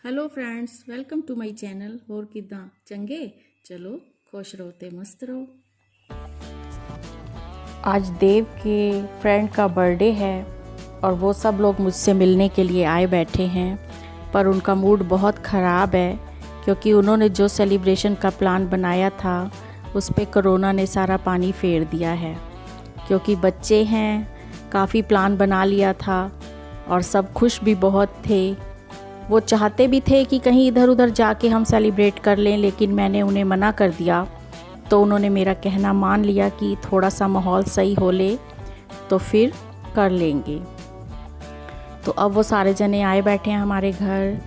Hello friends, welcome to my channel. और किदा चंगे? चलो खुश रहो ते मस्त रहो। आज देव के फ्रेंड का बर्थडे है और वो सब लोग मुझसे मिलने के लिए आए बैठे हैं, पर उनका मूड बहुत ख़राब है क्योंकि उन्होंने जो सेलिब्रेशन का प्लान बनाया था उस पे कोरोना ने सारा पानी फेर दिया है। क्योंकि बच्चे हैं, काफ़ी प्लान बना लिया था और सब खुश भी बहुत थे। वो चाहते भी थे कि कहीं इधर उधर जाके हम सेलिब्रेट कर लें, लेकिन मैंने उन्हें मना कर दिया। तो उन्होंने मेरा कहना मान लिया कि थोड़ा सा माहौल सही हो ले तो फिर कर लेंगे। तो अब वो सारे जने आए बैठे हैं हमारे घर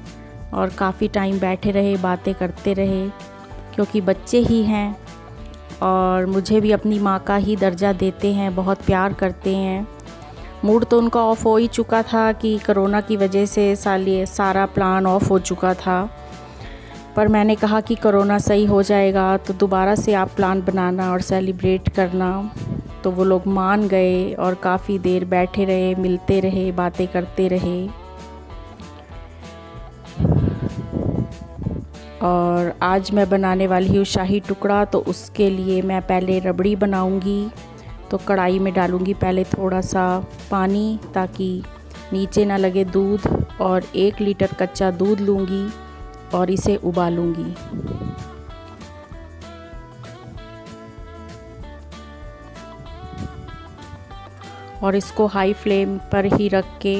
और काफ़ी टाइम बैठे रहे, बातें करते रहे, क्योंकि बच्चे ही हैं और मुझे भी अपनी माँ का ही दर्जा देते हैं, बहुत प्यार करते हैं। मूड तो उनका ऑफ हो ही चुका था कि कोरोना की वजह से सारा प्लान ऑफ हो चुका था, पर मैंने कहा कि कोरोना सही हो जाएगा तो दोबारा से आप प्लान बनाना और सेलिब्रेट करना। तो वो लोग मान गए और काफ़ी देर बैठे रहे, मिलते रहे, बातें करते रहे। और आज मैं बनाने वाली हूँ शाही टुकड़ा। तो उसके लिए मैं पहले रबड़ी बनाऊँगी। तो कढ़ाई में डालूँगी पहले थोड़ा सा पानी ताकि नीचे ना लगे दूध, और 1 लीटर कच्चा दूध लूँगी और इसे उबालूँगी। और इसको हाई फ्लेम पर ही रख के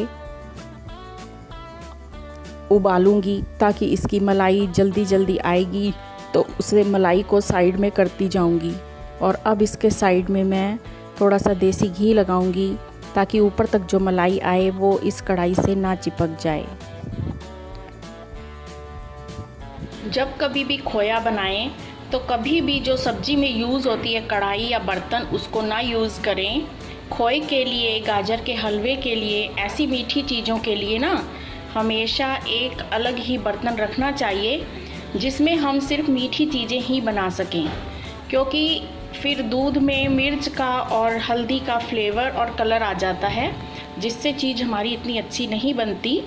उबालूँगी ताकि इसकी मलाई जल्दी जल्दी आएगी, तो उसे मलाई को साइड में करती जाऊँगी। और अब इसके साइड में मैं थोड़ा सा देसी घी लगाऊंगी ताकि ऊपर तक जो मलाई आए वो इस कढ़ाई से ना चिपक जाए। जब कभी भी खोया बनाएं तो कभी भी जो सब्जी में यूज़ होती है कढ़ाई या बर्तन, उसको ना यूज़ करें। खोए के लिए, गाजर के हलवे के लिए, ऐसी मीठी चीज़ों के लिए ना हमेशा एक अलग ही बर्तन रखना चाहिए जिसमें हम सिर्फ मीठी चीज़ें ही बना सकें, क्योंकि फिर दूध में मिर्च का और हल्दी का फ्लेवर और कलर आ जाता है, जिससे चीज़ हमारी इतनी अच्छी नहीं बनती।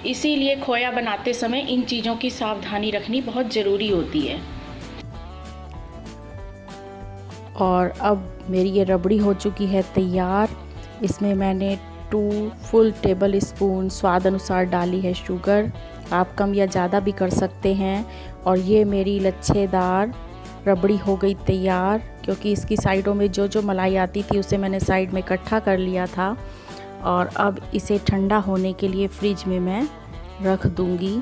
इसीलिए खोया बनाते समय इन चीज़ों की सावधानी रखनी बहुत ज़रूरी होती है। और अब मेरी ये रबड़ी हो चुकी है तैयार। इसमें मैंने 2 फुल टेबल स्पून स्वाद अनुसार डाली है शुगर। आप कम या ज़्यादा भी कर सकते हैं। और ये मेरी लच्छेदार रबड़ी हो गई तैयार, क्योंकि इसकी साइडों में जो जो मलाई आती थी उसे मैंने साइड में इकट्ठा कर लिया था। और अब इसे ठंडा होने के लिए फ्रिज में मैं रख दूंगी।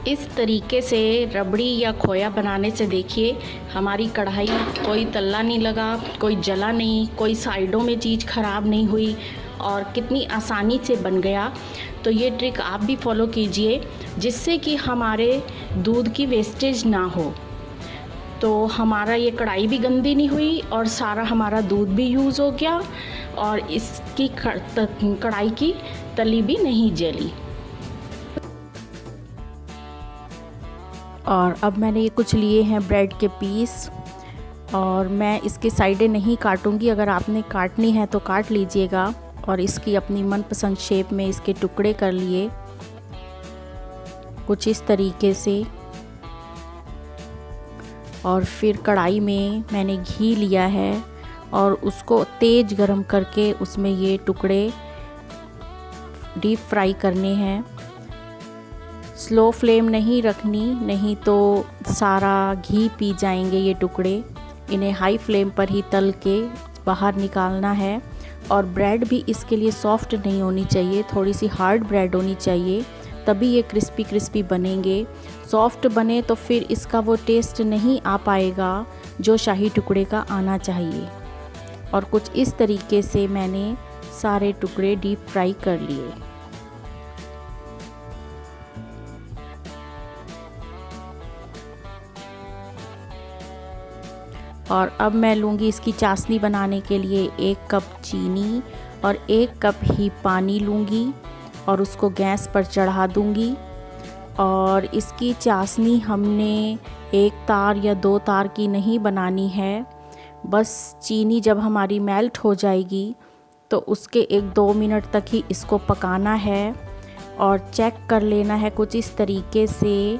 इस तरीके से रबड़ी या खोया बनाने से देखिए हमारी कढ़ाई कोई तल्ला नहीं लगा, कोई जला नहीं, कोई साइडों में चीज़ ख़राब नहीं हुई और कितनी आसानी से बन गया। तो ये ट्रिक आप भी फॉलो कीजिए जिससे कि हमारे दूध की वेस्टेज ना हो। तो हमारा ये कढ़ाई भी गंदी नहीं हुई और सारा हमारा दूध भी यूज़ हो गया और इसकी कढ़ाई की तली भी नहीं जली। और अब मैंने ये कुछ लिए हैं ब्रेड के पीस और मैं इसके साइडें नहीं काटूंगी। अगर आपने काटनी है तो काट लीजिएगा। और इसकी अपनी मनपसंद शेप में इसके टुकड़े कर लिए कुछ इस तरीके से। और फिर कढ़ाई में मैंने घी लिया है और उसको तेज़ गरम करके उसमें ये टुकड़े डीप फ्राई करने हैं। स्लो फ्लेम नहीं रखनी, नहीं तो सारा घी पी जाएंगे ये टुकड़े। इन्हें हाई फ्लेम पर ही तल के बाहर निकालना है। और ब्रेड भी इसके लिए सॉफ्ट नहीं होनी चाहिए, थोड़ी सी हार्ड ब्रेड होनी चाहिए, तभी ये क्रिस्पी क्रिस्पी बनेंगे। सॉफ्ट बने तो फिर इसका वो टेस्ट नहीं आ पाएगा जो शाही टुकड़े का आना चाहिए। और कुछ इस तरीके से मैंने सारे टुकड़े डीप फ्राई कर लिए। और अब मैं लूँगी इसकी चाशनी बनाने के लिए 1 कप चीनी और 1 कप ही पानी लूँगी और उसको गैस पर चढ़ा दूँगी। और इसकी चाशनी हमने 1 तार या 2 तार की नहीं बनानी है। बस चीनी जब हमारी मेल्ट हो जाएगी तो उसके 1-2 मिनट तक ही इसको पकाना है। और चेक कर लेना है कुछ इस तरीके से।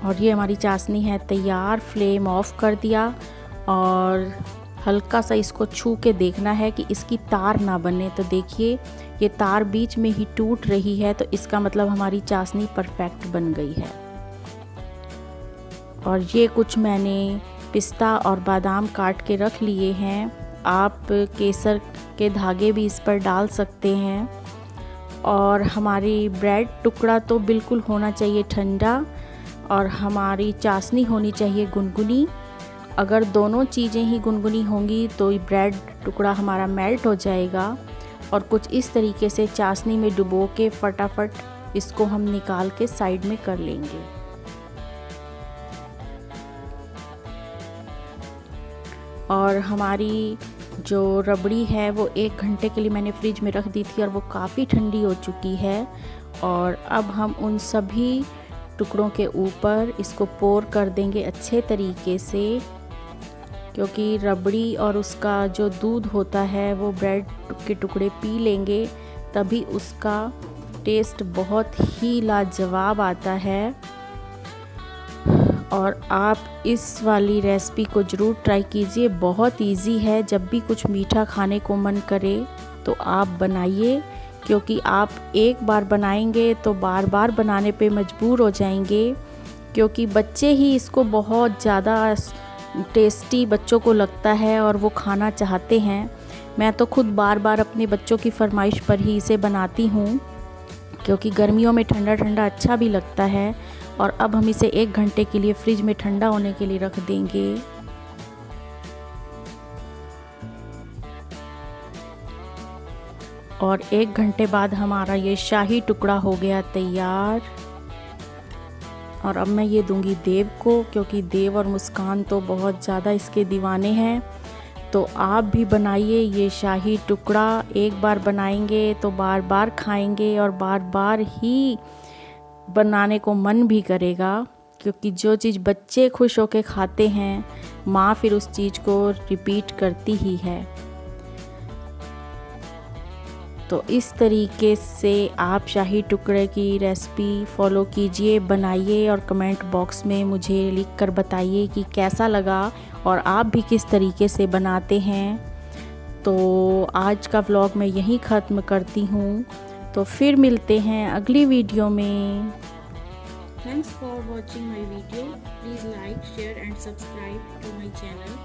और ये हमारी चाशनी है तैयार। फ्लेम ऑफ कर दिया और हल्का सा इसको छू के देखना है कि इसकी तार ना बने। तो देखिए ये तार बीच में ही टूट रही है, तो इसका मतलब हमारी चाशनी परफेक्ट बन गई है। और ये कुछ मैंने पिस्ता और बादाम काट के रख लिए हैं। आप केसर के धागे भी इस पर डाल सकते हैं। और हमारी ब्रेड टुकड़ा तो बिल्कुल होना चाहिए ठंडा, और हमारी चाशनी होनी चाहिए गुनगुनी। अगर दोनों चीज़ें ही गुनगुनी होंगी तो ये ब्रेड टुकड़ा हमारा मेल्ट हो जाएगा। और कुछ इस तरीके से चाशनी में डुबो के फटाफट इसको हम निकाल के साइड में कर लेंगे। और हमारी जो रबड़ी है वो 1 घंटे के लिए मैंने फ्रिज में रख दी थी और वो काफ़ी ठंडी हो चुकी है। और अब हम उन सभी टुकड़ों के ऊपर इसको पोर कर देंगे अच्छे तरीके से, क्योंकि रबड़ी और उसका जो दूध होता है वो ब्रेड के टुकड़े पी लेंगे, तभी उसका टेस्ट बहुत ही लाजवाब आता है। और आप इस वाली रेसिपी को ज़रूर ट्राई कीजिए, बहुत इजी है। जब भी कुछ मीठा खाने को मन करे तो आप बनाइए, क्योंकि आप एक बार बनाएंगे तो बार बार बनाने पे मजबूर हो जाएंगे, क्योंकि बच्चे ही इसको बहुत ज़्यादा टेस्टी बच्चों को लगता है और वो खाना चाहते हैं। मैं तो खुद बार बार अपने बच्चों की फरमाइश पर ही इसे बनाती हूँ, क्योंकि गर्मियों में ठंडा ठंडा अच्छा भी लगता है। और अब हम इसे 1 घंटे के लिए फ्रिज में ठंडा होने के लिए रख देंगे। और 1 घंटे बाद हमारा ये शाही टुकड़ा हो गया तैयार। और अब मैं ये दूंगी देव को, क्योंकि देव और मुस्कान तो बहुत ज़्यादा इसके दीवाने हैं। तो आप भी बनाइए ये शाही टुकड़ा। एक बार बनाएंगे तो बार बार खाएंगे और बार बार ही बनाने को मन भी करेगा, क्योंकि जो चीज़ बच्चे खुश होकर खाते हैं माँ फिर उस चीज़ को रिपीट करती ही है। तो इस तरीके से आप शाही टुकड़े की रेसिपी फॉलो कीजिए, बनाइए और कमेंट बॉक्स में मुझे लिख कर बताइए कि कैसा लगा और आप भी किस तरीके से बनाते हैं। तो आज का व्लॉग मैं यहीं ख़त्म करती हूँ, तो फिर मिलते हैं अगली वीडियो में। Thanks for watching my video. Please like, share and subscribe to my channel.